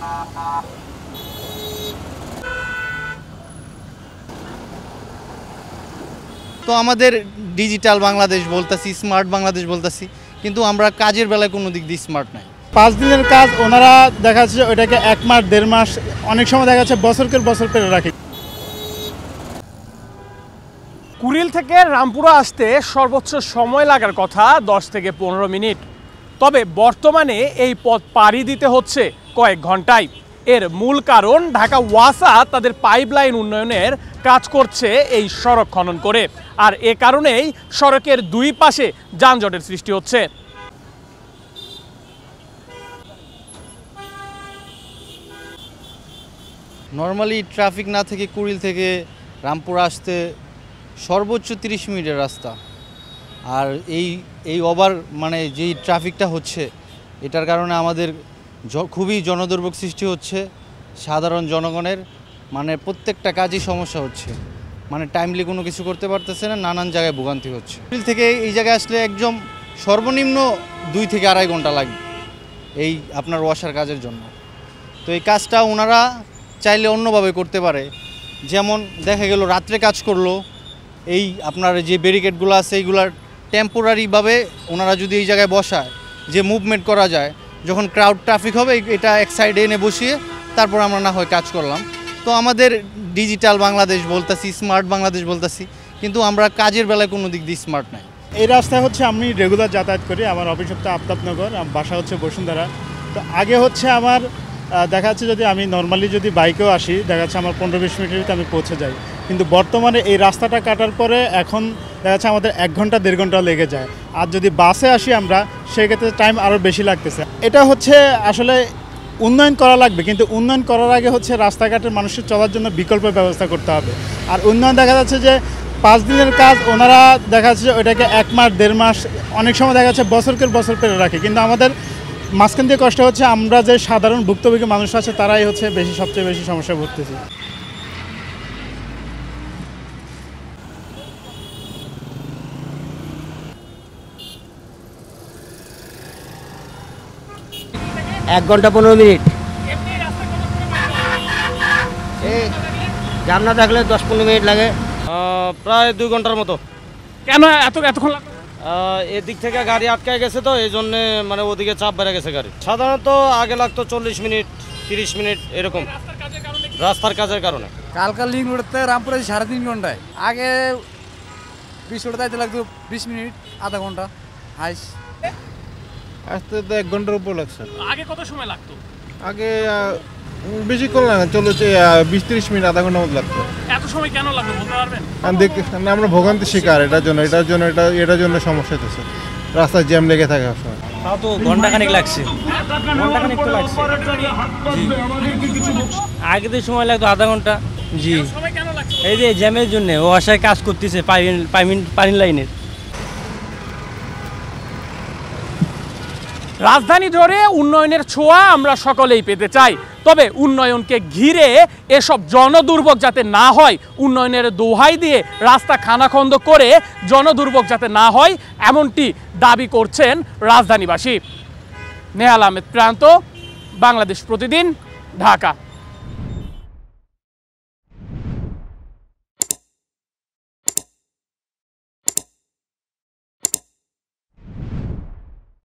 তো আমাদের ডিজিটাল বাংলাদেশ বলতাছি, স্মার্ট বাংলাদেশ বলতাছি, কিন্তু আমরা কাজের বেলায় কোনো দিক দিয়ে স্মার্ট নাই। 5 দিনের কাজ ওনারা দেখা যাচ্ছে ওইটাকে 1 মাস 1.5 মাস, অনেক সময় দেখা যাচ্ছে বছরকের বছর পেরে রাখে। কুড়িল থেকে রামপুরা আসতে সর্বোচ্চ সময় লাগার কথা 10 থেকে 15 মিনিট, তবে বর্তমানে এই পথ পাড়ি দিতে হচ্ছে কয়েক ঘন্টায়। এর মূল কারণ ঢাকা ওয়াসা তাদের পাইপলাইন উন্নয়নের কাজ করছে এই সড়ক খনন করে, আর এ কারণেই সড়কের দুই পাশে যানজটের সৃষ্টি হচ্ছে। নর্মালি ট্রাফিক না থেকে কুড়িল থেকে রামপুরা আসতে সর্বোচ্চ 30 মিনিটের রাস্তা, আর এই ওভার যেই ট্রাফিকটা হচ্ছে এটার কারণে আমাদের খুবই জনদুর্ভোগ সৃষ্টি হচ্ছে। সাধারণ জনগণের প্রত্যেকটা কাজই সমস্যা হচ্ছে, টাইমলি কোনো কিছু করতে পারতেছে না, নানান জায়গায় ভোগান্তি হচ্ছে। কুড়িল থেকে এই জায়গায় আসলে একদম সর্বনিম্ন 2 থেকে 2.5 ঘন্টা লাগবে এই আপনার ওয়াসার কাজের জন্য। তো এই কাজটা ওনারা চাইলে অন্যভাবে করতে পারে, যেমন দেখা গেল রাত্রে কাজ করলো, এই আপনার যে ব্যারিকেডগুলো আছে এইগুলার টেম্পোরারিভাবে ওনারা যদি এই জায়গায় বসায়, যে মুভমেন্ট করা যায়, যখন ক্রাউড ট্রাফিক হবে এটা এক সাইডে এনে বসিয়ে তারপর আমরা না হয় কাজ করলাম। তো আমাদের ডিজিটাল বাংলাদেশ বলতাছি, স্মার্ট বাংলাদেশ বলতাছি, কিন্তু আমরা কাজের বেলায় কোনো দিক দিয়ে স্মার্ট নাই। এই রাস্তায় হচ্ছে আমি রেগুলার যাতায়াত করি, আমার অফিস হচ্ছে আফতাবনগর, বাসা হচ্ছে বসুন্ধরা। তো আগে হচ্ছে আমার দেখা যাচ্ছে যদি আমি নর্মালি যদি বাইকেও আসি দেখা যাচ্ছে আমার 15-20 মিনিটের ভিতরে আমি পৌঁছে যাই, কিন্তু বর্তমানে এই রাস্তাটা কাটার পরে এখন দেখা যাচ্ছে আমাদের 1 ঘন্টা 1.5 ঘন্টা লেগে যায়। আর যদি বাসে আসি আমরা সেক্ষেত্রে টাইম আরও বেশি লাগতেছে। এটা হচ্ছে আসলে উন্নয়ন করা লাগবে, কিন্তু উন্নয়ন করার আগে হচ্ছে রাস্তাঘাটের মানুষের চলার জন্য বিকল্প ব্যবস্থা করতে হবে। আর উন্নয়ন দেখা যাচ্ছে যে 5 দিনের কাজ ওনারা দেখা যাচ্ছে ওইটাকে 1 মাস 1.5 মাস, অনেক সময় দেখা যাচ্ছে বছরকের বছর পেরে রাখে, কিন্তু আমাদের মাঝখান দিয়ে কষ্ট হচ্ছে আমরা যে সাধারণ ভুক্তভোগী মানুষ আছে তারাই হচ্ছে সবচেয়ে বেশি সমস্যায় ভুগতেছি। এক ঘন্টা 15 মিনিট, জাম না থাকলে 10-15 মিনিট লাগে, প্রায় 2 ঘন্টার মতো। কেন এতক্ষণ লাগবে? এদিক থেকে গাড়ি আটকায় গেছে, তো এই জন্য ওদিকে চাপ বেড়ে গেছে গাড়ি। সাধারণত আগে লাগতো 40 মিনিট 30 মিনিট এরকম, রাস্তার কাজের কারণে। কালকা লিঙ্ক রোডতে রামপুরা 3.5 ঘন্টায়, আগে 20 রোড যাইতে লাগতো 20 মিনিট আধা ঘন্টা হাইস। আসতে তো 1 ঘন্টার উপর লাগছে। আগে কত সময় লাগতো? আগে বেশিক্ষণ লাগে, 20-30 মিনিট আধা ঘন্টার মতো লাগতো। এত সময় কেন লাগলো বলতে পারবেন? আমরা ভোগান্তি শিকার, এটার জন্য সমস্যা হচ্ছে, রাস্তায় জ্যাম লেগে থাকে সবসময়। তাও তো ঘন্টাখানিক লাগছে। ঘন্টাখানিক তো লাগছে। আগে তো সময় লাগতো আধা ঘন্টা। জি, এই যে জ্যামের জন্য ও আশায় কাজ করতেছে পানি লাইনের। রাজধানী জুড়ে উন্নয়নের ছোঁয়া আমরা সকলেই পেতে চাই, তবে উন্নয়নকে ঘিরে এসব জনদুর্ভোগ যাতে না হয়, উন্নয়নের দোহাই দিয়ে রাস্তা খানাখন্দ করে জনদুর্ভোগ যাতে না হয়, এমনটি দাবি করছেন রাজধানীবাসী। নেহাল আহমেদ প্রান্ত, বাংলাদেশ প্রতিদিন, ঢাকা।